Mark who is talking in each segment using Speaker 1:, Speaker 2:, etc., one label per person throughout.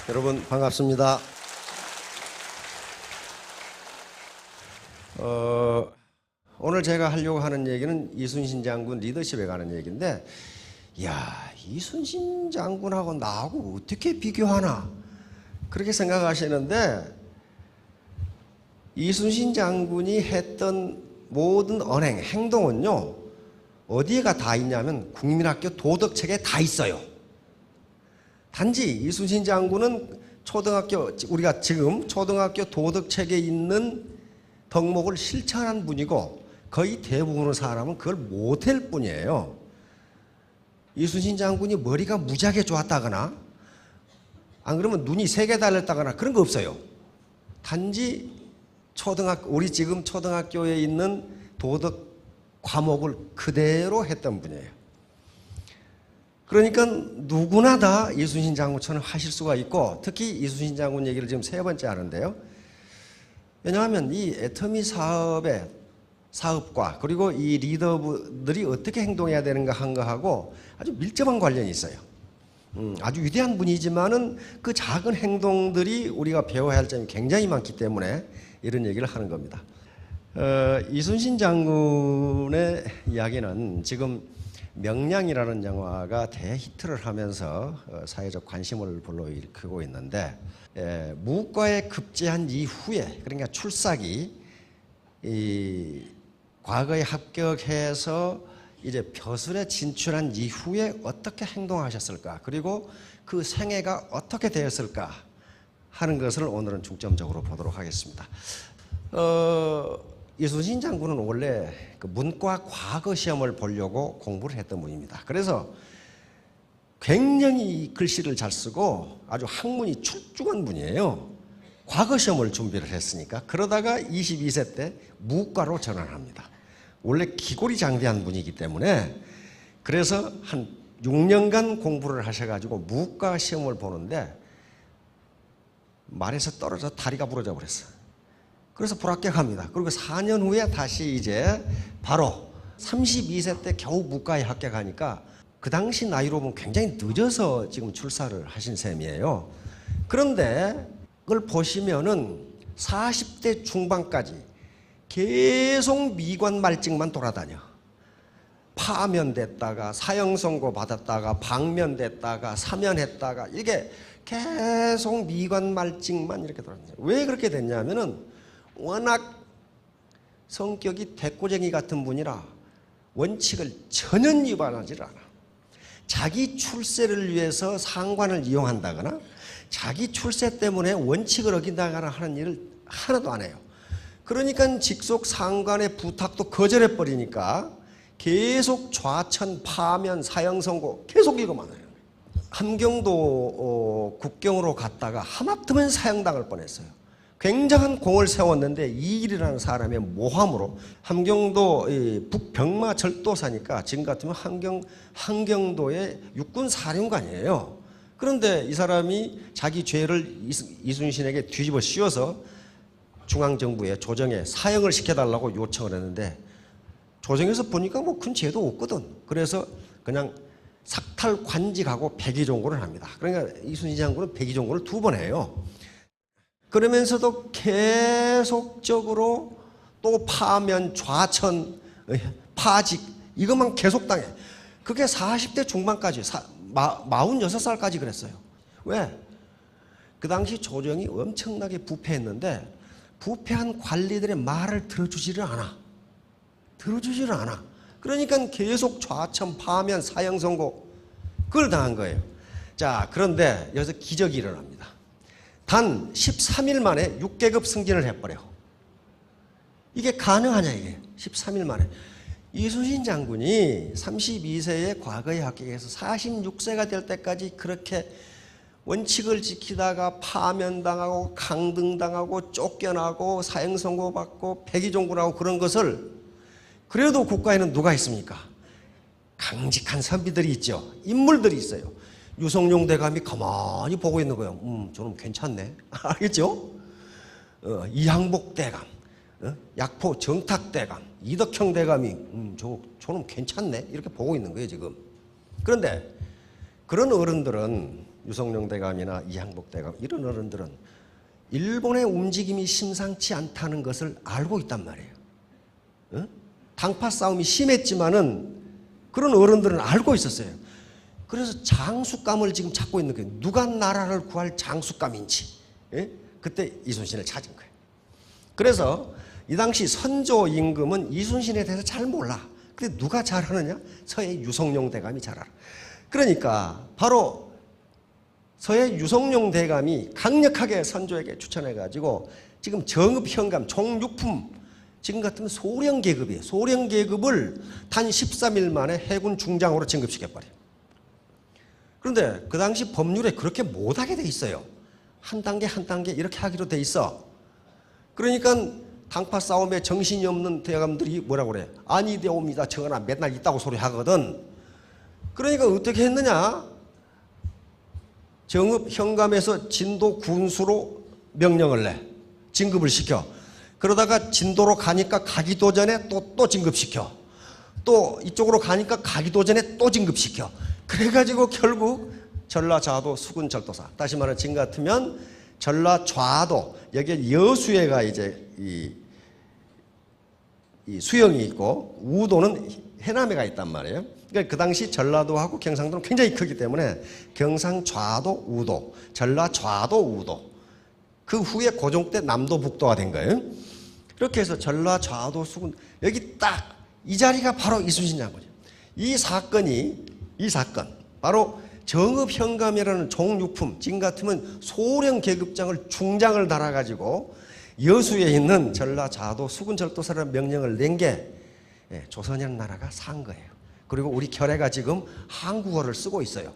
Speaker 1: 여러분 반갑습니다. 오늘 제가 하려고 하는 얘기는 이순신 장군 리더십에 관한 얘기인데, 야, 이순신 장군하고 나하고 어떻게 비교하나 그렇게 생각하시는데, 이순신 장군이 했던 모든 언행, 행동은요 어디에가 다 있냐면 국민학교 도덕책에 다 있어요. 단지 이순신 장군은 우리가 지금 초등학교 도덕책에 있는 덕목을 실천한 분이고, 거의 대부분의 사람은 그걸 못할 뿐이에요. 이순신 장군이 머리가 무지하게 좋았다거나, 안 그러면 눈이 3개 달렸다거나 그런 거 없어요. 단지 우리 지금 초등학교에 있는 도덕 과목을 그대로 했던 분이에요. 그러니까 누구나 다 이순신 장군처럼 하실 수가 있고, 특히 이순신 장군 얘기를 지금 3번째 하는데요. 왜냐하면 이 애터미 사업과 그리고 이 리더들이 어떻게 행동해야 되는가 한 거하고 아주 밀접한 관련이 있어요. 아주 위대한 분이지만은 그 작은 행동들이 우리가 배워야 할 점이 굉장히 많기 때문에 이런 얘기를 하는 겁니다. 이순신 장군의 이야기는 지금 명량이라는 영화가 대히트를 하면서 사회적 관심을 불러일으키고 있는데, 무과에 급제한 이후에, 그러니까 출사기 과거에 합격해서 이제 벼슬에 진출한 이후에 어떻게 행동하셨을까, 그리고 그 생애가 어떻게 되었을까 하는 것을 오늘은 중점적으로 보도록 하겠습니다. 이순신 장군은 원래 그 문과 과거 시험을 보려고 공부를 했던 분입니다. 그래서 굉장히 글씨를 잘 쓰고 아주 학문이 출중한 분이에요. 과거 시험을 준비를 했으니까. 그러다가 22세 때 무과로 전환합니다. 원래 기골이 장대한 분이기 때문에, 그래서 한 6년간 공부를 하셔가지고 무과 시험을 보는데 말에서 떨어져 다리가 부러져 버렸어요. 그래서 불합격합니다. 그리고 4년 후에 다시 이제 바로 32세 때 겨우 무과에 합격하니까, 그 당시 나이로 보면 굉장히 늦어서 지금 출사를 하신 셈이에요. 그런데 그걸 보시면은 40대 중반까지 계속 미관말직만 돌아다녀. 파면됐다가 사형선고 받았다가 방면됐다가 사면했다가, 이게 계속 미관말직만 이렇게 돌아다녀. 왜 그렇게 됐냐면은 워낙 성격이 대꼬쟁이 같은 분이라 원칙을 전혀 위반하지 않아. 자기 출세를 위해서 상관을 이용한다거나 자기 출세 때문에 원칙을 어긴다거나 하는 일을 하나도 안 해요. 그러니까 직속 상관의 부탁도 거절해 버리니까 계속 좌천, 파면, 사형선고 계속 이거만 해요. 함경도 국경으로 갔다가 하마터면 사형당할 뻔했어요. 굉장한 공을 세웠는데 이일이라는 사람의 모함으로, 함경도 북병마 절도사니까 지금 같으면 함경도의 육군 사령관이에요. 그런데 이 사람이 자기 죄를 이순신에게 뒤집어 씌워서 중앙정부에 조정에 사형을 시켜달라고 요청을 했는데, 조정에서 보니까 뭐 큰 죄도 없거든. 그래서 그냥 삭탈 관직하고 백의종고를 합니다. 그러니까 이순신 장군은 백의종고를 2번 해요. 그러면서도 계속적으로 또 파면, 좌천, 파직 이것만 계속 당해. 그게 40대 중반까지 46살까지 그랬어요. 왜? 그 당시 조정이 엄청나게 부패했는데 부패한 관리들의 말을 들어주지를 않아. 그러니까 계속 좌천, 파면, 사형선고 그걸 당한 거예요. 자, 그런데 여기서 기적이 일어납니다. 단 13일 만에 6계급 승진을 해버려. 이게 가능하냐 이게. 13일 만에. 이순신 장군이 32세에 과거에 합격해서 46세가 될 때까지 그렇게 원칙을 지키다가 파면당하고 강등당하고 쫓겨나고 사형선고 받고 백의종군하고 그런 것을, 그래도 국가에는 누가 있습니까? 강직한 선비들이 있죠. 인물들이 있어요. 유성룡 대감이 가만히 보고 있는 거예요. 저놈 괜찮네. 알겠죠? 이항복 대감, 약포 정탁 대감, 이덕형 대감이 저놈 괜찮네. 이렇게 보고 있는 거예요 지금. 그런데 그런 어른들은 유성룡 대감이나 이항복 대감 이런 어른들은 일본의 움직임이 심상치 않다는 것을 알고 있단 말이에요. 어? 당파 싸움이 심했지만은 그런 어른들은 알고 있었어요. 그래서 장수감을 지금 찾고 있는 거예요. 누가 나라를 구할 장수감인지. 예? 그때 이순신을 찾은 거예요. 그래서 이 당시 선조 임금은 이순신에 대해서 잘 몰라. 근데 누가 잘하느냐? 서해 유성룡 대감이 잘 알아. 그러니까 바로 서해 유성룡 대감이 강력하게 선조에게 추천해가지고 지금 정읍현감 종육품, 지금 같으면 소령계급이에요. 소령계급을 단 13일 만에 해군 중장으로 진급시켜버려요. 그런데 그 당시 법률에 그렇게 못하게 돼 있어요. 한 단계 한 단계 이렇게 하기로 돼 있어. 그러니까 당파 싸움에 정신이 없는 대감들이 뭐라고 그래? 아니되옵니다. 전하 맨날 있다고 소리 하거든. 그러니까 어떻게 했느냐? 정읍 현감에서 진도 군수로 명령을 내. 진급을 시켜. 그러다가 진도로 가니까 가기도 전에 또 진급시켜. 또 이쪽으로 가니까 가기도 전에 또 진급시켜. 그래가지고 결국 전라좌도 수군절도사. 다시 말하면 지금 같으면 전라좌도, 여기에 여수에가 이제 이 수영이 있고 우도는 해남에가 있단 말이에요. 그러니까 그 당시 전라도하고 경상도는 굉장히 크기 때문에 경상좌도, 우도, 전라좌도, 우도. 그 후에 고종 때 남도, 북도가 된 거예요. 이렇게 해서 전라좌도, 수군, 여기 딱 이 자리가 바로 이순신 장군이에요. 이 사건, 바로 정읍현감이라는 종육품, 지금 같으면 소령 계급장을 중장을 달아가지고 여수에 있는 전라좌도 수군절도사라는 명령을 낸 게 조선이라는 나라가 산 거예요. 그리고 우리 결의가 지금 한국어를 쓰고 있어요.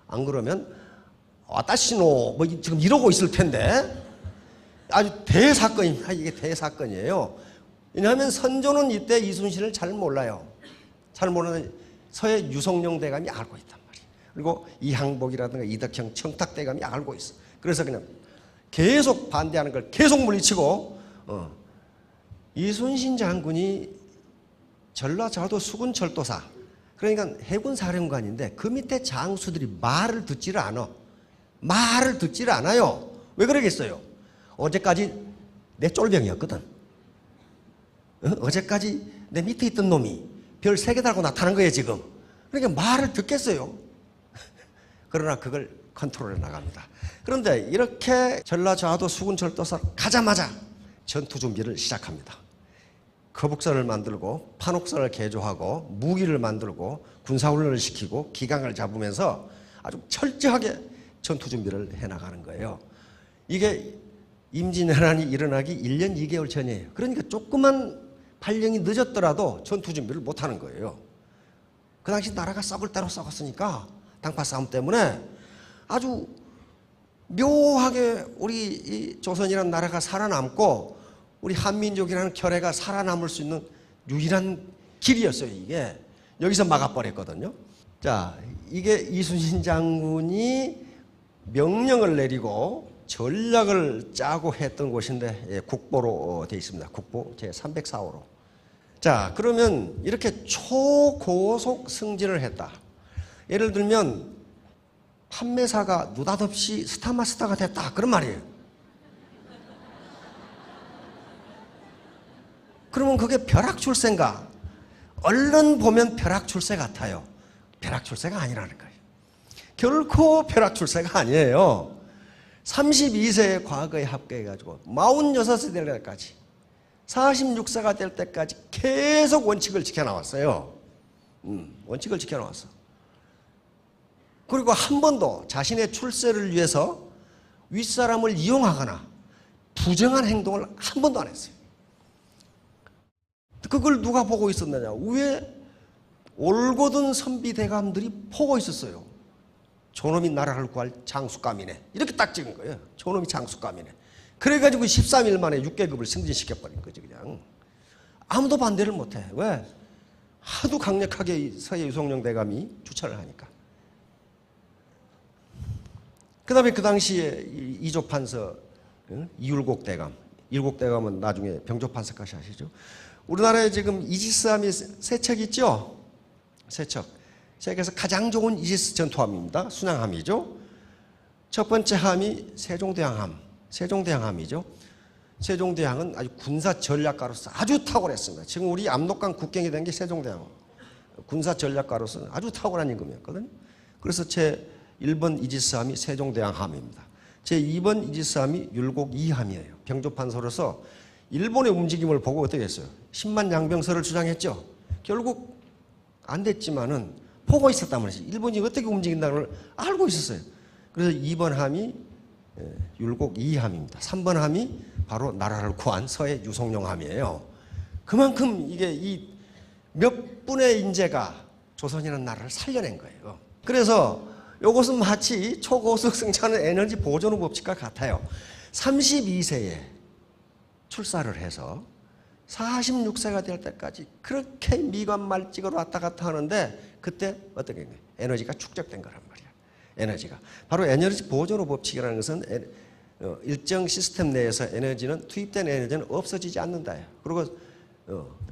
Speaker 1: 안 그러면 와타시노 뭐 지금 이러고 있을 텐데 아주 대사건입니다. 이게 대사건이에요. 왜냐하면 선조는 이때 이순신을 잘 몰라요. 잘 모르는 서해 유성룡 대감이 알고 있단 말이에요. 그리고 이항복이라든가 이덕형 청탁 대감이 알고 있어. 그래서 그냥 계속 반대하는 걸 계속 물리치고 이순신 장군이 전라좌도 수군절도사, 그러니까 해군사령관인데 그 밑에 장수들이 말을 듣지를 않아. 말을 듣지를 않아요. 왜 그러겠어요? 어제까지 내 쫄병이었거든. 어제까지 내 밑에 있던 놈이 별 3개 달고 나타난 거예요 지금. 그러니까 말을 듣겠어요. 그러나 그걸 컨트롤해 나갑니다. 그런데 이렇게 전라좌도 수군절도사 가자마자 전투 준비를 시작합니다. 거북선을 만들고 판옥선을 개조하고 무기를 만들고 군사훈련을 시키고 기강을 잡으면서 아주 철저하게 전투 준비를 해나가는 거예요. 이게 임진왜란이 일어나기 1년 2개월 전이에요. 그러니까 조그만 발령이 늦었더라도 전투 준비를 못하는 거예요. 그 당시 나라가 썩을 대로 썩었으니까 당파 싸움 때문에 아주 묘하게 우리 이 조선이라는 나라가 살아남고 우리 한민족이라는 결의가 살아남을 수 있는 유일한 길이었어요. 이게 여기서 막아버렸거든요. 자, 이게 이순신 장군이 명령을 내리고 전략을 짜고 했던 곳인데 국보로 되어 있습니다. 국보 제304호로. 자, 그러면 이렇게 초고속 승진을 했다. 예를 들면 판매사가 느닷없이 스타마스터가 됐다. 그런 말이에요. 그러면 그게 벼락출세인가? 얼른 보면 벼락출세 같아요. 벼락출세가 아니라는 거예요. 결코 벼락출세가 아니에요. 32세의 과거에 합격해가지고 46세 될 때까지 46세가 될 때까지 계속 원칙을 지켜나왔어요. 원칙을 지켜나왔어. 그리고 한 번도 자신의 출세를 위해서 윗사람을 이용하거나 부정한 행동을 한 번도 안 했어요. 그걸 누가 보고 있었느냐? 위에 올곧은 선비대감들이 보고 있었어요. 저놈이 나라를 구할 장수감이네. 이렇게 딱 찍은 거예요. 저놈이 장수감이네. 그래가지고 13일 만에 6계급을 승진시켜버린 거지 그냥. 아무도 반대를 못해. 왜? 하도 강력하게 서해 유성룡 대감이 추천을 하니까. 그 다음에 그 당시에 이조판서 이율곡 대감. 이율곡 대감은 나중에 병조판서까지 하시죠. 우리나라에 지금 이지스함이 3척 있죠? 3척. 세계에서 가장 좋은 이지스 전투함입니다. 순항함이죠. 첫 번째 함이 세종대왕함. 세종대왕함이죠. 세종대왕은 아주 군사 전략가로서 아주 탁월했습니다. 지금 우리 압록강 국경이 된 게 세종대왕. 군사 전략가로서는 아주 탁월한 임금이었거든요. 그래서 제 1번 이지스함이 세종대왕함입니다. 제 2번 이지스함이 율곡 2함이에요. 병조판서로서 일본의 움직임을 보고 어떻게 했어요? 10만 양병설을 주장했죠. 결국 안 됐지만은 보고 있었단 말이죠. 일본이 어떻게 움직인다는 걸 알고 있었어요. 그래서 2번 함이 율곡 2함입니다. 3번 함이 바로 나라를 구한 서해 유성룡 함이에요. 그만큼 이게 이 몇 분의 인재가 조선이라는 나라를 살려낸 거예요. 그래서 이것은 마치 초고속 승차하는 에너지 보존 법칙과 같아요. 32세에 출사를 해서 46세가 될 때까지 그렇게 미관말직으로 왔다 갔다 하는데 그때 어떻게 했냐? 에너지가 축적된 거란 말이야. 에너지가. 바로 에너지 보존 법칙이라는 것은 일정 시스템 내에서 에너지는 투입된 에너지는 없어지지 않는다예요. 그리고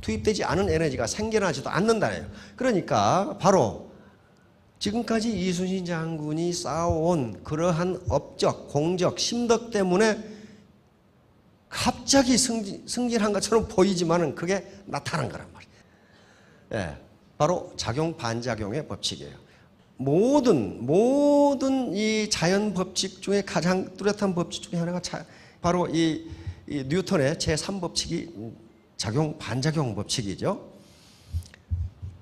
Speaker 1: 투입되지 않은 에너지가 생겨나지도 않는다예요. 그러니까 바로 지금까지 이순신 장군이 쌓아온 그러한 업적, 공적, 심덕 때문에 갑자기 승진한 것처럼 보이지만은 그게 나타난 거란 말이에요. 예, 바로 작용 반작용의 법칙이에요. 모든 이 자연 법칙 중에 가장 뚜렷한 법칙 중에 하나가 바로 이 뉴턴의 제3법칙이 작용 반작용 법칙이죠.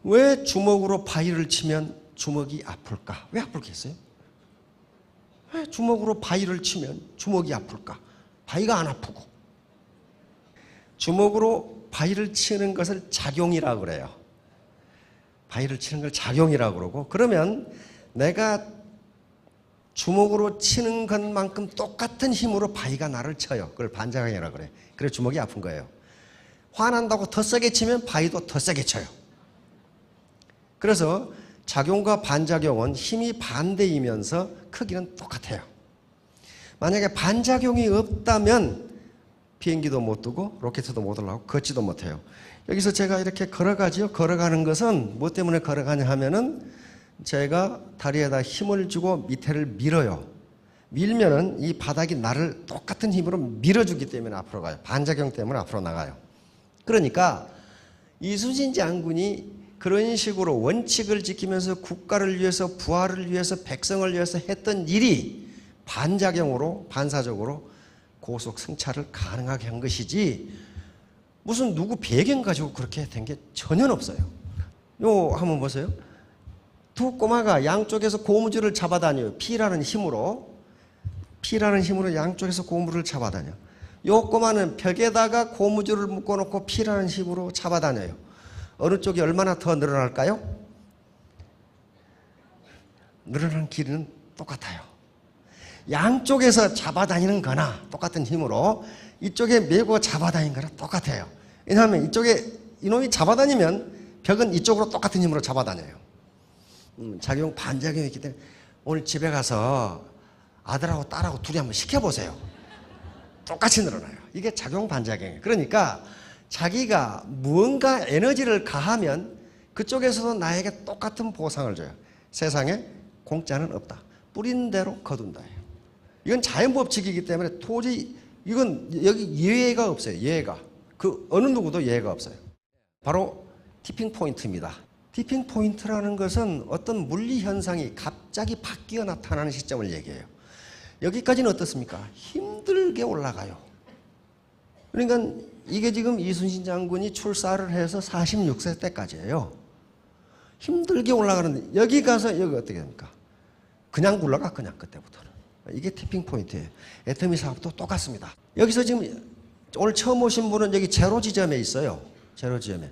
Speaker 1: 왜 주먹으로 바위를 치면 주먹이 아플까? 왜 아플겠어요? 왜 주먹으로 바위를 치면 주먹이 아플까? 바위가 안 아프고. 주먹으로 바위를 치는 것을 작용이라고 그래요. 바위를 치는 걸 작용이라고 그러고, 그러면 내가 주먹으로 치는 것만큼 똑같은 힘으로 바위가 나를 쳐요. 그걸 반작용이라고 그래. 그래서 주먹이 아픈 거예요. 화난다고 더 세게 치면 바위도 더 세게 쳐요. 그래서 작용과 반작용은 힘이 반대이면서 크기는 똑같아요. 만약에 반작용이 없다면 비행기도 못 뜨고 로켓도 못 올라가고 걷지도 못해요. 여기서 제가 이렇게 걸어가지요. 걸어가는 것은 뭐 때문에 걸어가냐 하면은 제가 다리에다 힘을 주고 밑에를 밀어요. 밀면은 이 바닥이 나를 똑같은 힘으로 밀어주기 때문에 앞으로 가요. 반작용 때문에 앞으로 나가요. 그러니까 이순신 장군이 그런 식으로 원칙을 지키면서 국가를 위해서 부하를 위해서 백성을 위해서 했던 일이 반작용으로 반사적으로 고속 승차를 가능하게 한 것이지 무슨 누구 배경 가지고 그렇게 된 게 전혀 없어요. 요 한번 보세요. 두 꼬마가 양쪽에서 고무줄을 잡아다녀요. 피라는 힘으로 양쪽에서 고무줄을 잡아다녀. 요 꼬마는 벽에다가 고무줄을 묶어놓고 피라는 힘으로 잡아다녀요. 어느 쪽이 얼마나 더 늘어날까요? 늘어나는 길이는 똑같아요. 양쪽에서 잡아다니는 거나 똑같은 힘으로 이쪽에 메고 잡아다니는 거나 똑같아요. 왜냐하면 이쪽에 이놈이 잡아다니면 벽은 이쪽으로 똑같은 힘으로 잡아다녀요. 작용 반작용이 있기 때문에 오늘 집에 가서 아들하고 딸하고 둘이 한번 시켜보세요. 똑같이 늘어나요. 이게 작용 반작용이에요. 그러니까 자기가 무언가 에너지를 가하면 그쪽에서도 나에게 똑같은 보상을 줘요. 세상에 공짜는 없다. 뿌린 대로 거둔다예요. 이건 자연법칙이기 때문에 도저히 이건 여기 예외가 없어요. 예외가. 그 어느 누구도 예외가 없어요. 바로 티핑 포인트입니다. 티핑 포인트라는 것은 어떤 물리 현상이 갑자기 바뀌어 나타나는 시점을 얘기해요. 여기까지는 어떻습니까? 힘들게 올라가요. 그러니까 이게 지금 이순신 장군이 출사를 해서 46세 때까지예요. 힘들게 올라가는데 여기 가서 여기 어떻게 됩니까? 그냥 굴러가 그냥 그때부터는. 이게 티핑 포인트예요. 애터미 사업도 똑같습니다. 여기서 지금 오늘 처음 오신 분은 여기 제로 지점에 있어요. 제로 지점에.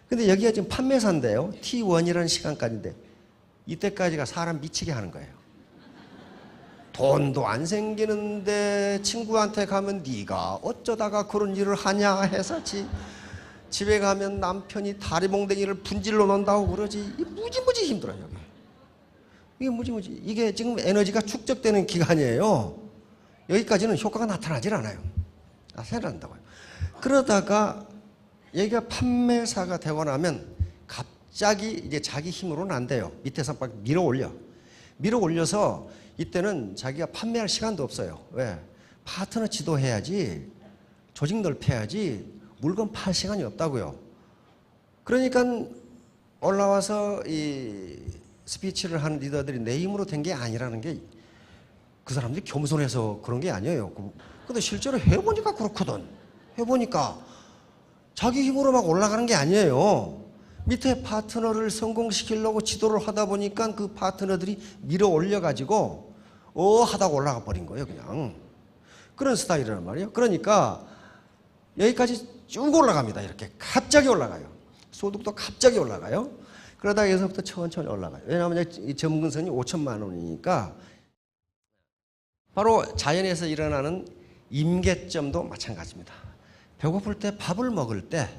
Speaker 1: 근데 여기가 지금 판매사인데요. T1이라는 시간까지인데 이때까지가 사람 미치게 하는 거예요. 돈도 안 생기는데 친구한테 가면 네가 어쩌다가 그런 일을 하냐 해서 집에 가면 남편이 다리몽댕이를 분질러 놓는다고 그러지. 무지무지 힘들어요. 여기. 이게 무지무지. 이게 지금 에너지가 축적되는 기간이에요. 여기까지는 효과가 나타나질 않아요. 나타난다고요. 그러다가 여기가 판매사가 되고 나면 갑자기 이제 자기 힘으로는 안 돼요. 밑에서 막 밀어 올려. 밀어 올려서 이때는 자기가 판매할 시간도 없어요. 왜? 파트너 지도해야지, 조직 넓혀야지, 물건 팔 시간이 없다고요. 그러니까 올라와서 이 스피치를 하는 리더들이 내 힘으로 된 게 아니라는 게 그 사람들이 겸손해서 그런 게 아니에요. 근데 실제로 해보니까 그렇거든. 해보니까 자기 힘으로 막 올라가는 게 아니에요. 밑에 파트너를 성공시키려고 지도를 하다 보니까 그 파트너들이 밀어 올려가지고 하다가 올라가 버린 거예요. 그냥 그런 스타일이란 말이에요. 그러니까 여기까지 쭉 올라갑니다. 이렇게 갑자기 올라가요. 소득도 갑자기 올라가요. 그러다가 여기서부터 천천히 올라가요. 왜냐하면 이 점근선이 5천만 원이니까. 바로 자연에서 일어나는 임계점도 마찬가지입니다. 배고플 때 밥을 먹을 때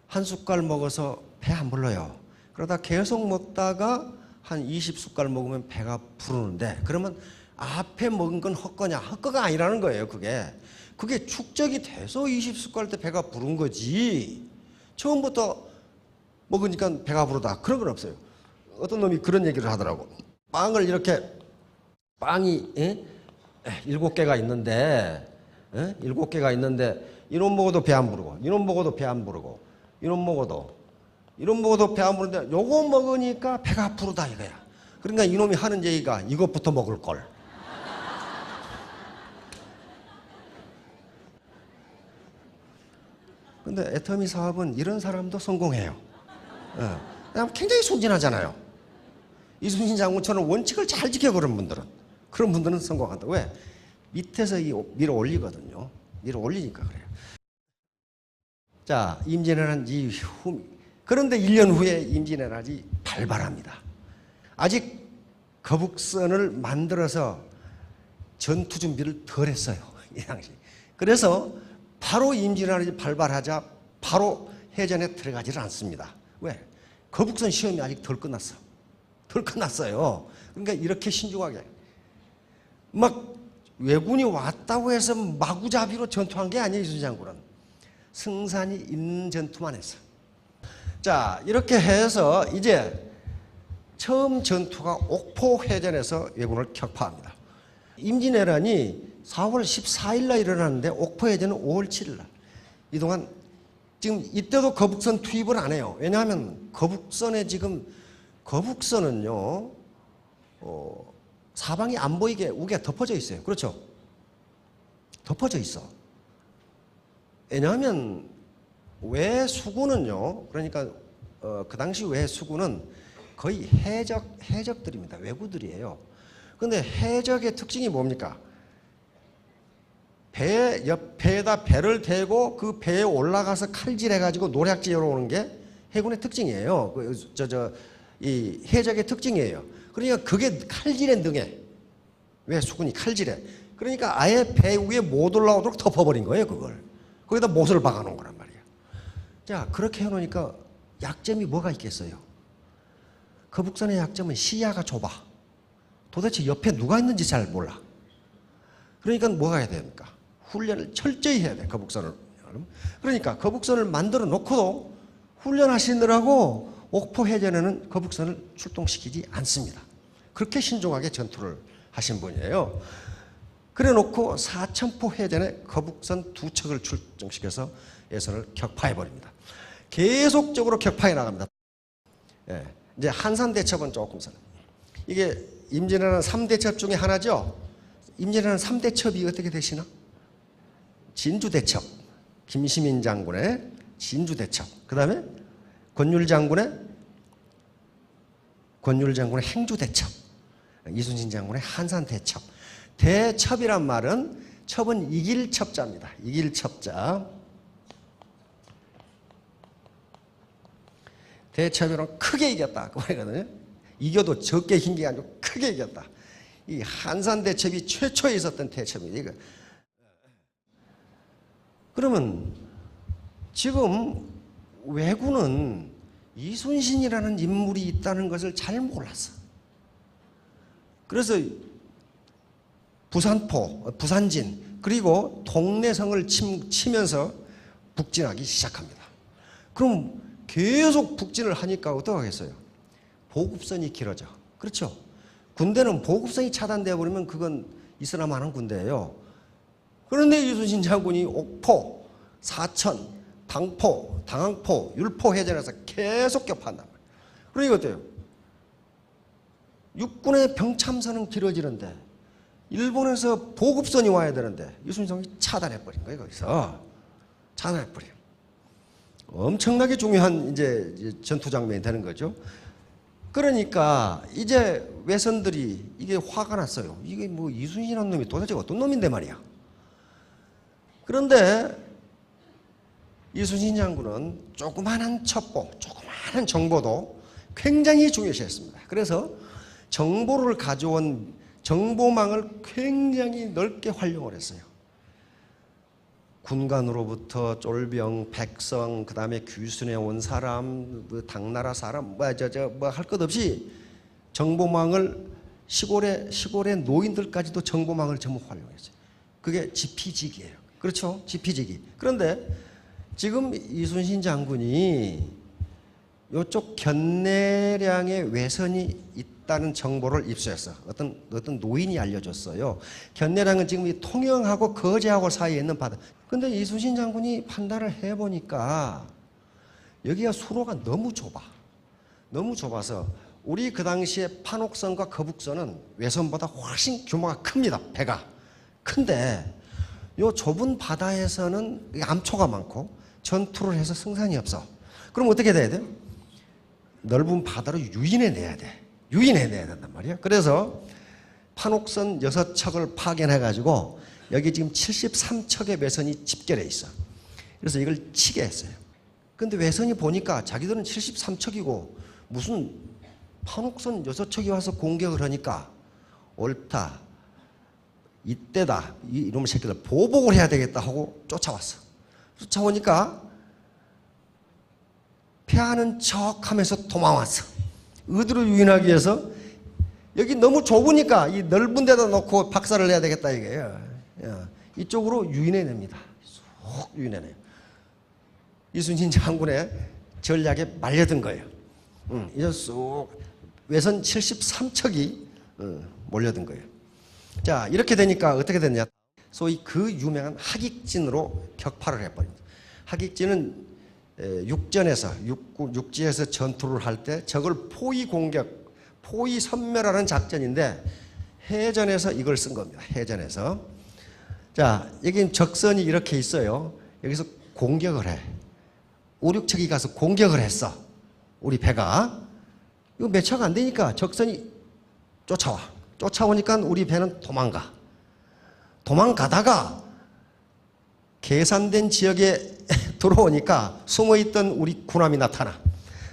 Speaker 1: 한 숟갈 먹어서 배 안 불러요. 그러다 계속 먹다가 한 20숟갈 먹으면 배가 부르는데, 그러면 앞에 먹은 건 헛거냐? 헛거가 아니라는 거예요. 그게 축적이 돼서 20숟갈 때 배가 부른 거지, 처음부터 먹으니까 배가 부르다 그런 건 없어요. 어떤 놈이 그런 얘기를 하더라고. 빵을 이렇게, 빵이 7개가 있는데, 7개가 있는데 이놈 먹어도 배 안 부르고, 이놈 먹어도 배 안 부르고, 이놈 먹어도 배 안 부르는데 요거 먹으니까 배가 부르다 이거야. 그러니까 이놈이 하는 얘기가 이것부터 먹을 걸. 근데 애터미 사업은 이런 사람도 성공해요. 굉장히 순진하잖아요. 이순신 장군처럼 원칙을 잘 지켜 그런 분들은 성공한다. 왜? 밑에서 밀어 올리거든요. 밀어 올리니까 그래요. 자, 임진왜란 이후, 그런데 1년 후에 임진왜란이 발발합니다. 아직 거북선을 만들어서 전투 준비를 덜 했어요. 이 당시. 그래서 바로 임진왜란이 발발하자 바로 해전에 들어가지를 않습니다. 왜? 거북선 시험이 아직 덜 끝났어요. 그러니까 이렇게 신중하게. 막 왜군이 왔다고 해서 마구잡이로 전투한 게 아니에요. 이순신 장군은 승산이 있는 전투만 했어. 자, 이렇게 해서 이제 처음 전투가 옥포해전에서 왜군을 격파합니다. 임진왜란이 4월 14일 날 일어났는데 옥포해전은 5월 7일 날. 이동안 지금 이때도 거북선 투입을 안 해요. 왜냐하면 거북선은요 사방이 안 보이게 우기가 덮어져 있어요. 그렇죠? 덮어져 있어. 왜냐하면 외수군은요, 그러니까 그 당시 외수군은 거의 해적들입니다. 왜구들이에요. 근데 해적의 특징이 뭡니까? 배 옆에다 배를 대고 그 배에 올라가서 칼질해가지고 노략질하러 오는 게 해군의 특징이에요. 이 해적의 특징이에요. 그러니까 그게 칼질에 능해. 왜 수군이 칼질해? 그러니까 아예 배 위에 못 올라오도록 덮어버린 거예요, 그걸. 거기다 못을 박아놓은 거란 말이에요. 자, 그렇게 해놓으니까 약점이 뭐가 있겠어요? 거북선의 약점은 시야가 좁아. 도대체 옆에 누가 있는지 잘 몰라. 그러니까 뭐가 해야 됩니까? 훈련을 철저히 해야 돼, 거북선을. 그러니까 거북선을 만들어 놓고도 훈련하시느라고 옥포해전에는 거북선을 출동시키지 않습니다. 그렇게 신중하게 전투를 하신 분이에요. 그래 놓고 사천포 해전에 거북선 2척을 출정시켜서 예선을 격파해버립니다. 계속적으로 격파해 나갑니다. 이제 한산대첩은 조금 선. 이게 임진왜란 3대첩 중에 하나죠. 임진왜란 3대첩이 어떻게 되시나? 진주대첩. 김시민 장군의 진주대첩. 그 다음에 권율 장군의 행주대첩. 이순신 장군의 한산대첩. 대첩이란 말은 첩은 이길 첩자입니다. 이길 첩자. 대첩이란 크게 이겼다 그 말이거든요. 이겨도 적게 이긴 게 아니고 크게 이겼다. 이 한산대첩이 최초에 있었던 대첩입니다. 그러면 지금 왜군은 이순신이라는 인물이 있다는 것을 잘 몰랐어. 그래서 부산진 그리고 동래성을 치면서 북진하기 시작합니다. 그럼 계속 북진을 하니까 어떡하겠어요? 보급선이 길어져. 그렇죠? 군대는 보급선이 차단되어 버리면 그건 있으나 마나한 군대예요. 그런데 이순신 장군이 옥포, 사천, 당포, 당항포, 율포 해전에서 계속 격파한단 말이에요. 그러니까 어때요? 육군의 병참선은 길어지는데 일본에서 보급선이 와야 되는데 이순신 장군이 차단해버린 거예요. 거기서 차단해버려요. 엄청나게 중요한 이제 전투 장면이 되는 거죠. 그러니까 이제 외선들이 이게 화가 났어요. 이게 뭐 이순신이라는 놈이 도대체 어떤 놈인데 말이야. 그런데 이순신 장군은 조그마한 첩보, 조그마한 정보도 굉장히 중요시했습니다. 그래서 정보를 가져온 정보망을 굉장히 넓게 활용을 했어요. 군관으로부터 쫄병, 백성, 그 다음에 귀순해 온 사람, 당나라 사람, 할 것 없이 정보망을 시골의 노인들까지도 정보망을 전부 활용했어요. 그게 지피지기예요. 그렇죠? 지피지기. 그런데 지금 이순신 장군이 이쪽 견내량의 외선이 있다는 정보를 입수했어. 어떤 노인이 알려줬어요. 견내량은 지금 이 통영하고 거제하고 사이에 있는 바다. 근데 이순신 장군이 판단을 해보니까 여기가 수로가 너무 좁아. 너무 좁아서 우리 그 당시에 판옥선과 거북선은 외선보다 훨씬 규모가 큽니다. 배가. 큰데 요 좁은 바다에서는 암초가 많고 전투를 해서 승산이 없어. 그럼 어떻게 돼야 돼? 넓은 바다로 유인해내야 돼. 유인해내야 된단 말이야. 그래서 판옥선 6척을 파견해가지고 여기 지금 73척의 외선이 집결해 있어. 그래서 이걸 치게 했어요. 근데 외선이 보니까 자기들은 73척이고 무슨 판옥선 6척이 와서 공격을 하니까 옳다. 이때다. 이놈의 새끼들 보복을 해야 되겠다 하고 쫓아왔어. 쫓아오니까 패하는 척 하면서 도망왔어. 의도를 유인하기 위해서 여기 너무 좁으니까 이 넓은 데다 놓고 박살을 내야 되겠다 이게요. 이쪽으로 유인해냅니다. 쏙 유인해내요. 이순신 장군의 전략에 말려든 거예요. 이제 쏙 외선 73척이 몰려든 거예요. 자, 이렇게 되니까 어떻게 됐냐? 소위 그 유명한 하익진으로 격파를 해버립니다. 하익진은 육전에서 육지에서 전투를 할 때 적을 포위 공격, 포위 섬멸하는 작전인데 해전에서 이걸 쓴 겁니다. 해전에서. 자, 여기 적선이 이렇게 있어요. 여기서 공격을 해. 5, 6척이 가서 공격을 했어. 우리 배가. 이거 몇 척 안 되니까 적선이 쫓아와. 쫓아오니까 우리 배는 도망가. 도망가다가 계산된 지역에 들어오니까 숨어있던 우리 군함이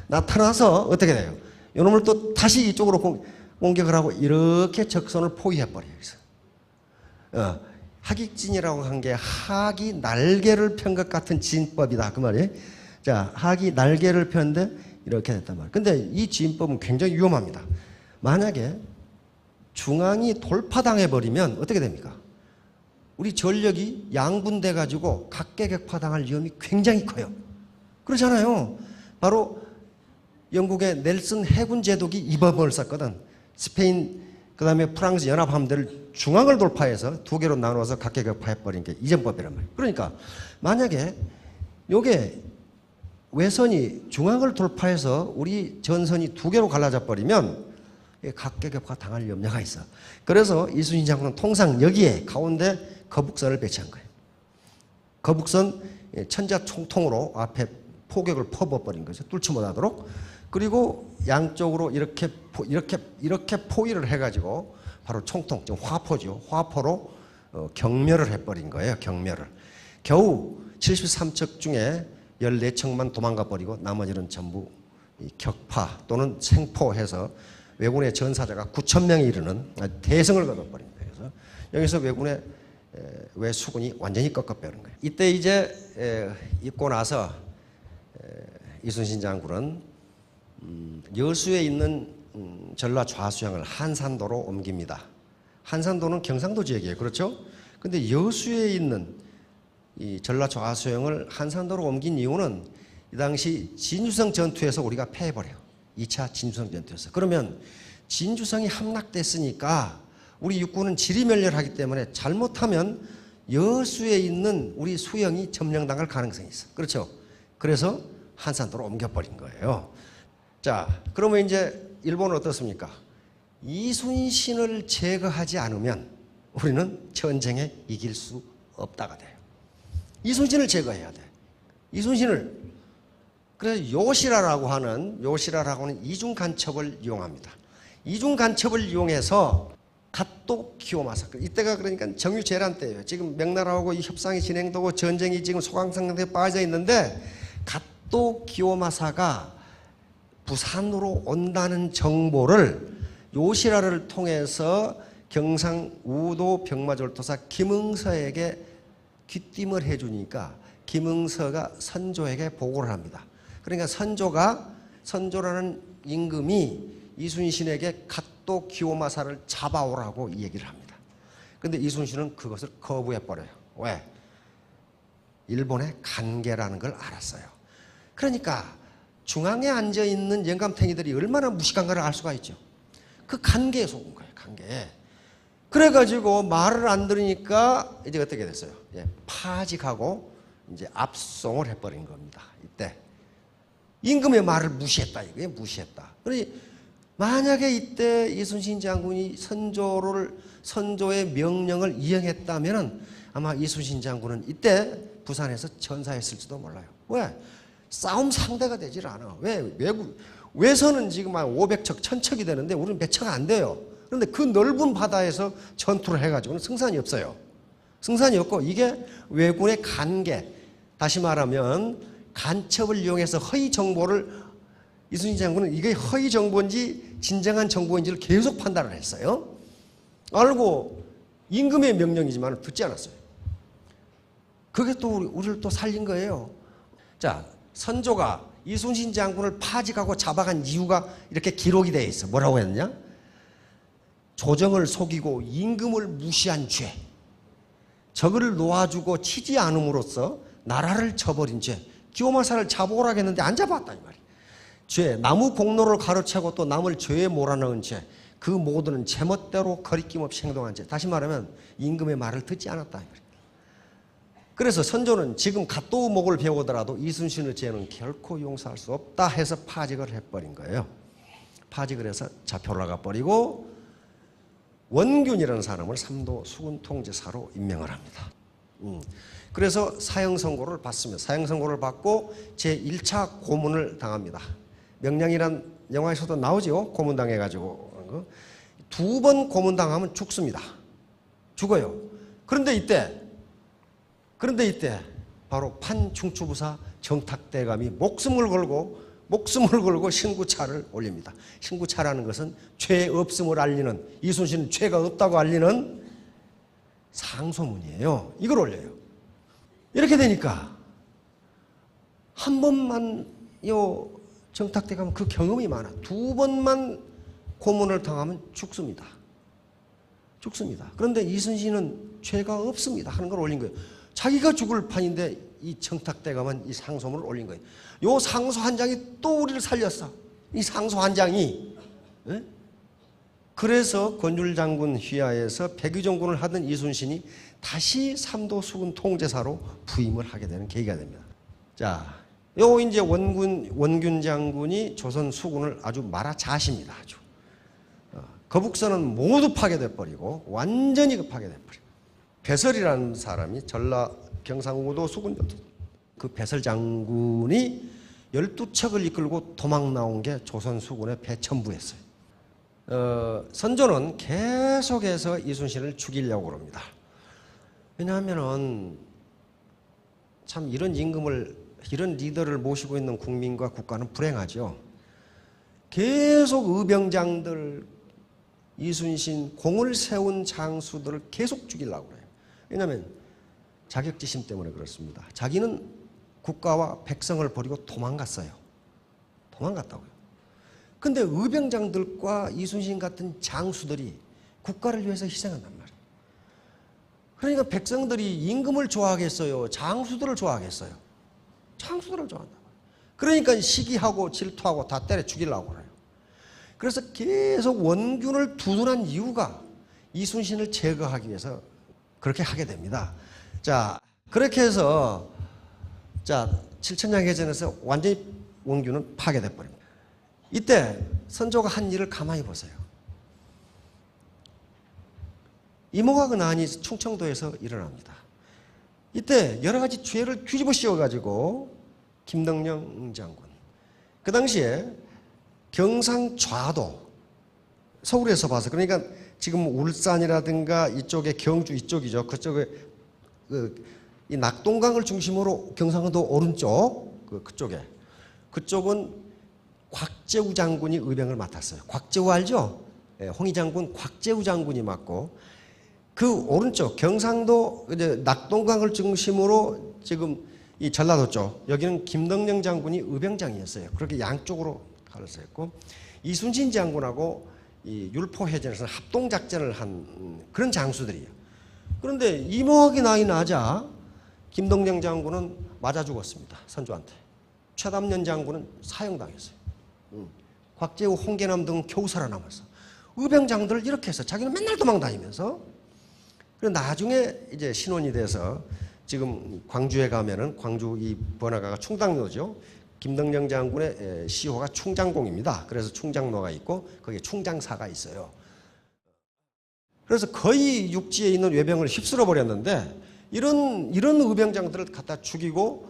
Speaker 1: 나타나서 어떻게 돼요? 이놈을 또 다시 이쪽으로 공격을 하고 이렇게 적선을 포위해버려요. 하익진이라고 한 게 학이 날개를 편 것 같은 진법이다. 그 말이에요. 자, 학이 날개를 폈는데 이렇게 됐단 말이에요. 근데 이 진법은 굉장히 위험합니다. 만약에 중앙이 돌파당해버리면 어떻게 됩니까? 우리 전력이 양분돼 가지고 각계격파당할 위험이 굉장히 커요. 그렇잖아요. 바로 영국의 넬슨 해군 제독이 이 법을 썼거든. 스페인 그다음에 프랑스 연합함대를 중앙을 돌파해서 두 개로 나눠서 각계격파해버린 게 이전법이란 말이에요. 그러니까 만약에 요게 외선이 중앙을 돌파해서 우리 전선이 두 개로 갈라져 버리면 각계격파 당할 염려가 있어. 그래서 이순신 장군은 통상 여기에 가운데 거북선을 배치한 거예요. 거북선 천자 총통으로 앞에 포격을 퍼부어버린 거죠. 뚫지 못하도록. 그리고 양쪽으로 이렇게 포위를 해가지고 바로 총통, 지금 화포죠. 화포로 경멸을 해버린 거예요. 경멸을. 겨우 73척 중에 14척만 도망가 버리고 나머지는 전부 격파 또는 생포해서 왜군의 전사자가 9,000명에 이르는 대승을 거둬버린 거예요. 그래서 여기서 왜군의 외수군이 완전히 꺾어버린 거예요. 이때 이제 입고 나서 이순신 장군은 여수에 있는 전라 좌수영을 한산도로 옮깁니다. 한산도는 경상도 지역이에요. 그렇죠? 근데 여수에 있는 이 전라 좌수영을 한산도로 옮긴 이유는 이 당시 진주성 전투에서 우리가 패해버려요. 2차 진주성 전투에서. 그러면 진주성이 함락됐으니까 우리 육군은 지리멸렬하기 때문에 잘못하면 여수에 있는 우리 수영이 점령당할 가능성이 있어. 그렇죠? 그래서 한산도로 옮겨버린 거예요. 자, 그러면 이제 일본은 어떻습니까? 이순신을 제거하지 않으면 우리는 전쟁에 이길 수 없다가 돼요. 이순신을 제거해야 돼. 이순신을. 그래서 요시라라고 하는 이중 간첩을 이용합니다. 이중 간첩을 이용해서 갓도 기요마사. 이때가 그러니까 정유재란 때예요. 지금 명나라하고 이 협상이 진행되고 전쟁이 지금 소강상 상태에 빠져 있는데 갓도 기요마사가 부산으로 온다는 정보를 요시라를 통해서 경상우도 병마절도사 김응서에게 귀띔을 해주니까 김응서가 선조에게 보고를 합니다. 그러니까 선조라는 임금이 이순신에게 갓도 기요마사를 잡아오라고 얘기를 합니다. 그런데 이순신은 그것을 거부해버려요. 왜? 일본의 간계라는 걸 알았어요. 그러니까 중앙에 앉아있는 영감탱이들이 얼마나 무식한가를 알 수가 있죠. 그 간계에 속은 거예요. 간계에. 그래가지고 말을 안 들으니까 이제 어떻게 됐어요? 예, 파직하고 이제 압송을 해버린 겁니다. 이때 임금의 말을 무시했다. 이거예요. 무시했다. 그러니 만약에 이때 이순신 장군이 선조의 명령을 이행했다면 아마 이순신 장군은 이때 부산에서 전사했을지도 몰라요. 왜? 싸움 상대가 되질 않아. 왜? 외선은 지금 한 500척, 1000척이 되는데 우리는 몇 척 안 돼요. 그런데 그 넓은 바다에서 전투를 해가지고는 승산이 없어요. 승산이 없고 이게 왜군의 간계, 다시 말하면 간첩을 이용해서 허위 정보를 이순신 장군은 이게 허위 정보인지 진정한 정보인지를 계속 판단을 했어요. 알고 임금의 명령이지만 듣지 않았어요. 그게 또 우리를 또 살린 거예요. 자, 선조가 이순신 장군을 파직하고 잡아간 이유가 이렇게 기록이 되어 있어. 뭐라고 했느냐? 조정을 속이고 임금을 무시한 죄, 적을 놓아주고 치지 않음으로써 나라를 저버린 죄, 기요마사를 잡아오라고 했는데 안 잡았다 이 말이야. 죄, 나무 공로를 가로채고 또 남을 죄에 몰아넣은 죄, 그 모두는 제멋대로 거리낌 없이 행동한 죄. 다시 말하면 임금의 말을 듣지 않았다 이 말이야. 그래서 선조는 지금 갓도목을 배우더라도 이순신의 죄는 결코 용서할 수 없다 해서 파직을 해버린 거예요. 파직을 해서 잡혀 올라가 버리고 원균이라는 사람을 삼도 수군 통제사로 임명을 합니다. 그래서 사형선고를 받습니다. 사형선고를 받고 제1차 고문을 당합니다. 명량이란 영화에서도 나오죠. 고문당해가지고. 2번 고문당하면 죽습니다. 죽어요. 그런데 이때 바로 판충추부사 정탁대감이 목숨을 걸고 신구차를 올립니다. 신구차라는 것은 죄 없음을 알리는, 이순신은 죄가 없다고 알리는 상소문이에요. 이걸 올려요. 이렇게 되니까 한 번만 정탁대감은 그 경험이 많아. 2번만 고문을 당하면 죽습니다. 그런데 이순신은 죄가 없습니다 하는 걸 올린 거예요. 자기가 죽을 판인데 이 정탁대감은 이 상소문을 올린 거예요. 요 상소 한 장이 또 우리를 살렸어. 이 상소 한 장이. 예? 그래서 권율장군 휘하에서 백의종군을 하던 이순신이 다시 삼도 수군 통제사로 부임을 하게 되는 계기가 됩니다. 자, 요 이제 원균 장군이 조선 수군을 아주 말아자십니다. 아주. 거북선은 모두 파괴돼 버리고 완전히 파괴돼 버리고. 배설이라는 사람이 전라 경상우도 수군전투, 그 배설 장군이 12척을 이끌고 도망 나온 게 조선 수군의 배천부였어요. 선조는 계속해서 이순신을 죽이려고 합니다. 왜냐하면은 참 이런 리더를 모시고 있는 국민과 국가는 불행하죠. 계속 의병장들, 이순신, 공을 세운 장수들을 계속 죽이려고 해요. 왜냐하면 자격지심 때문에 그렇습니다. 자기는 국가와 백성을 버리고 도망갔어요. 도망갔다고요. 근데 의병장들과 이순신 같은 장수들이 국가를 위해서 희생한단 말이에요. 그러니까 백성들이 임금을 좋아하겠어요? 장수들을 좋아하겠어요? 장수들을 좋아한다고요. 그러니까 시기하고 질투하고 다 때려 죽이려고 그래요. 그래서 계속 원균을 두둔한 이유가 이순신을 제거하기 위해서 그렇게 하게 됩니다. 자, 그렇게 해서 자, 칠천량해전에서 완전히 원균은 파괴돼 버립니다. 이때 선조가 한 일을 가만히 보세요. 이모가 근한이 충청도에서 일어납니다. 이때 여러 가지 죄를 뒤집어 씌워가지고 김덕령 장군, 그 당시에 경상좌도, 서울에서 봐서, 그러니까 지금 울산이라든가 이쪽에 경주 이쪽이죠. 그쪽에 이 낙동강을 중심으로 경상도 오른쪽 그쪽에, 그쪽은 곽재우 장군이 의병을 맡았어요. 곽재우 알죠? 홍위 장군 곽재우 장군이 맡고, 그 오른쪽 경상도 이제 낙동강을 중심으로 지금 이 전라도 쪽, 여기는 김덕령 장군이 의병장이었어요. 그렇게 양쪽으로 갈라서 했고, 이순신 장군하고 이 율포해전에서는 합동작전을 한 그런 장수들이에요. 그런데 이모학이 나이 나자 김덕령 장군은 맞아 죽었습니다. 선조한테. 최담년 장군은 사형당했어요. 곽재우, 홍계남 등은 겨우 살아남았어. 의병장들을 이렇게 해서 자기는 맨날 도망다니면서, 그리고 나중에 이제 신원이 돼서 지금 광주에 가면은 광주 이 번화가가 충당로죠. 김덕령 장군의 시호가 충장공입니다. 그래서 충장로가 있고 거기에 충장사가 있어요. 그래서 거의 육지에 있는 외병을 휩쓸어 버렸는데, 이런 의병장들을 갖다 죽이고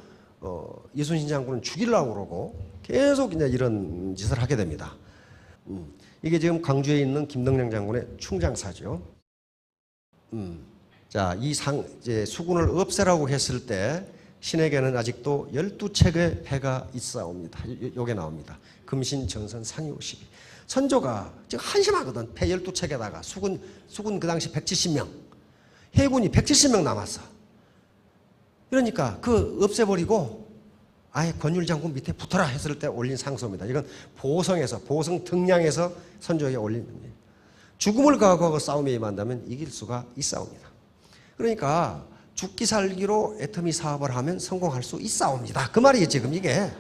Speaker 1: 이순신 장군은 죽이려고 그러고 계속 이제 이런 짓을 하게 됩니다. 이게 지금 광주에 있는 김덕령 장군의 충장사죠. 자, 이제 수군을 없애라고 했을 때 신에게는 아직도 12척의 배가 있사옵니다. 요게 나옵니다. 금신, 전선, 상유, 시비. 선조가 지금 한심하거든. 배 12척에다가 수군 그 당시 170명, 해군이 170명 남았어. 그러니까 그 없애버리고 아예 권율장군 밑에 붙어라 했을 때 올린 상소입니다. 이건 보성 등량에서 선조에게 올린 겁니다. 죽음을 각오하고 싸움에 임한다면 이길 수가 있사옵니다. 그러니까 죽기 살기로 애터미 사업을 하면 성공할 수 있사옵니다. 그 말이에요 지금 이게. 예.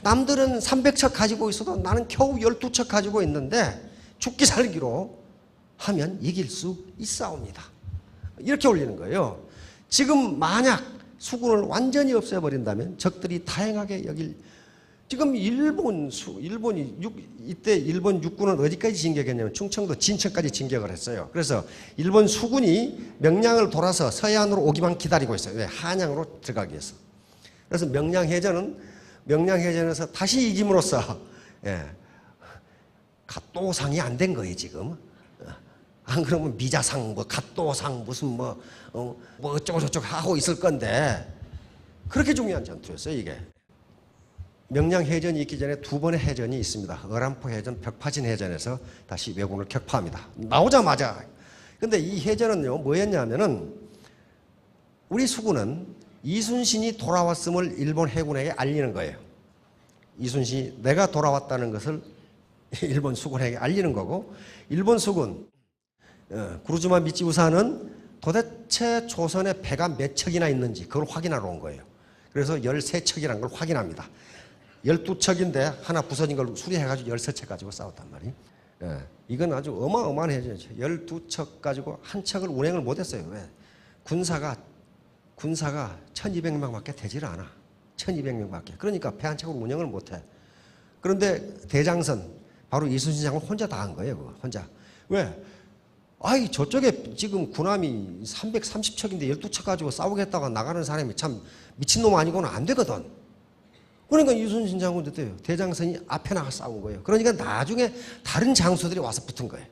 Speaker 1: 남들은 300척 가지고 있어도 나는 겨우 12척 가지고 있는데 죽기 살기로 하면 이길 수 있사옵니다. 이렇게 올리는 거예요. 지금 만약 수군을 완전히 없애버린다면 적들이 다행하게 여길, 지금 이때 일본 육군은 어디까지 진격했냐면 충청도 진천까지 진격을 했어요. 그래서 일본 수군이 명량을 돌아서 서해안으로 오기만 기다리고 있어요. 왜? 한양으로 들어가기 위해서. 그래서 명량해전에서 다시 이김으로써 갓도상이 안 된 거예요 지금. 안 그러면 미자상, 갓도상, 무슨 뭐 어쩌고 저쩌고 하고 있을 건데, 그렇게 중요한 전투였어요 이게. 명량해전이 있기 전에 두 번의 해전이 있습니다. 어란포 해전, 벽파진 해전에서 다시 왜군을 격파합니다. 나오자마자. 근데 이 해전은요 뭐였냐면은, 우리 수군은 이순신이 돌아왔음을 일본 해군에게 알리는 거예요. 이순신이 내가 돌아왔다는 것을 일본 수군에게 알리는 거고, 일본 수군 구르즈마 미치우사는 도대체 조선에 배가 몇 척이나 있는지 그걸 확인하러 온 거예요. 그래서 13척이라는 걸 확인합니다. 12척인데 하나 부서진 걸 수리해가지고 13척 가지고 싸웠단 말이에요. 이건 아주 어마어마한 해전이죠. 12척 가지고 한 척을 운행을 못했어요. 왜? 군사가 1200명밖에 되질 않아. 1200명밖에. 그러니까 배 한 척을 운영을 못해. 그런데 대장선, 바로 이순신 장군 혼자 다 한 거예요. 그거 혼자. 왜? 아이 저쪽에 지금 군함이 330척인데 12척 가지고 싸우겠다고 나가는 사람이 참 미친놈 아니고는 안 되거든. 그러니까 이순신 장군도 때요. 대장선이 앞에 나가 싸운 거예요. 그러니까 나중에 다른 장수들이 와서 붙은 거예요.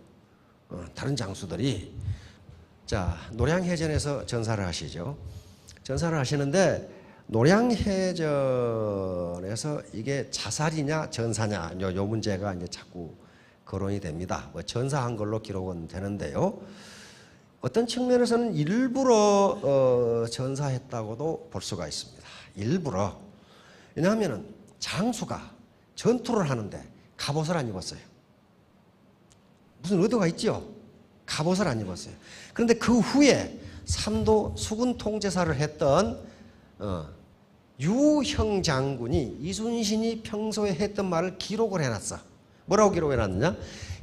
Speaker 1: 다른 장수들이. 자, 노량해전에서 전사를 하시죠. 전사를 하시는데, 노량해전에서 이게 자살이냐 전사냐 요 문제가 이제 자꾸 거론이 됩니다. 뭐 전사한 걸로 기록은 되는데요. 어떤 측면에서는 일부러 전사했다고도 볼 수가 있습니다. 일부러. 왜냐하면 장수가 전투를 하는데 갑옷을 안 입었어요. 무슨 의도가 있죠? 갑옷을 안 입었어요. 그런데 그 후에 삼도 수군 통제사를 했던 유형 장군이 이순신이 평소에 했던 말을 기록을 해놨어. 뭐라고 기록해놨느냐?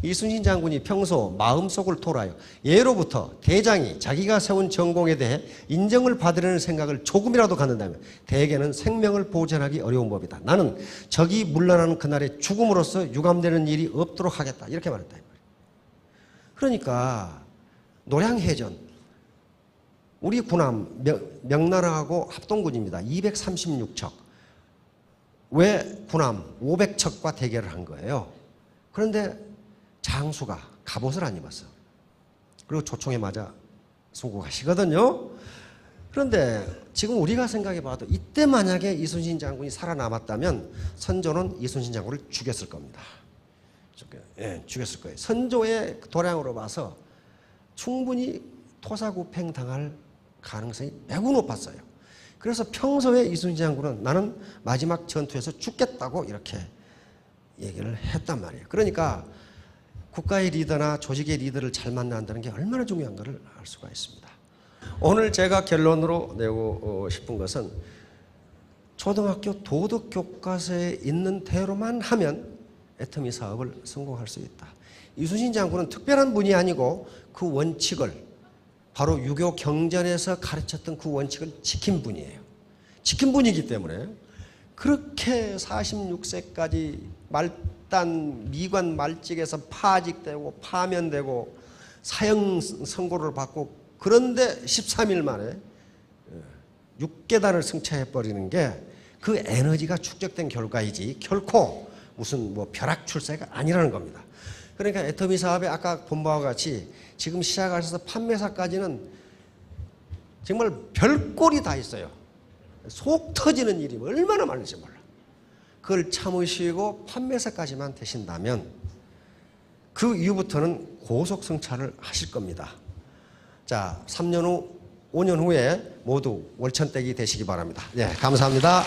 Speaker 1: 이순신 장군이 평소 마음속을 돌아요. 예로부터 대장이 자기가 세운 전공에 대해 인정을 받으려는 생각을 조금이라도 갖는다면 대개는 생명을 보존하기 어려운 법이다. 나는 적이 물러나는 그날에 죽음으로써 유감되는 일이 없도록 하겠다. 이렇게 말했다. 그러니까 노량해전 우리 군함 명나라하고 합동군입니다. 236척. 왜 군함 500척과 대결을 한 거예요. 그런데 장수가 갑옷을 안 입었어. 그리고 조총에 맞아 수고하시거든요. 그런데 지금 우리가 생각해 봐도 이때 만약에 이순신 장군이 살아남았다면 선조는 이순신 장군을 죽였을 겁니다. 죽였을 거예요. 선조의 도량으로 봐서 충분히 토사구팽 당할 가능성이 매우 높았어요. 그래서 평소에 이순신 장군은 나는 마지막 전투에서 죽겠다고 이렇게 얘기를 했단 말이에요. 그러니까 국가의 리더나 조직의 리더를 잘 만난다는 게 얼마나 중요한가를 알 수가 있습니다. 오늘 제가 결론으로 내고 싶은 것은 초등학교 도덕교과서에 있는 대로만 하면 애터미 사업을 성공할 수 있다. 이순신 장군은 특별한 분이 아니고 그 원칙을 바로 유교 경전에서 가르쳤던 그 원칙을 지킨 분이에요. 지킨 분이기 때문에 그렇게 46세까지 말단 미관 말직에서 파직되고 파면되고 사형 선고를 받고 그런데 13일 만에 6계단을 승차해버리는 게 그 에너지가 축적된 결과이지 결코 무슨 뭐 벼락 출세가 아니라는 겁니다. 그러니까 애터미 사업에 아까 본 바와 같이 지금 시작하셔서 판매사까지는 정말 별꼴이 다 있어요. 속 터지는 일이 얼마나 많은지 몰라. 그걸 참으시고 판매사까지만 되신다면 그 이후부터는 고속 승차를 하실 겁니다. 자, 3년 후, 5년 후에 모두 월천댁이 되시기 바랍니다. 네, 감사합니다.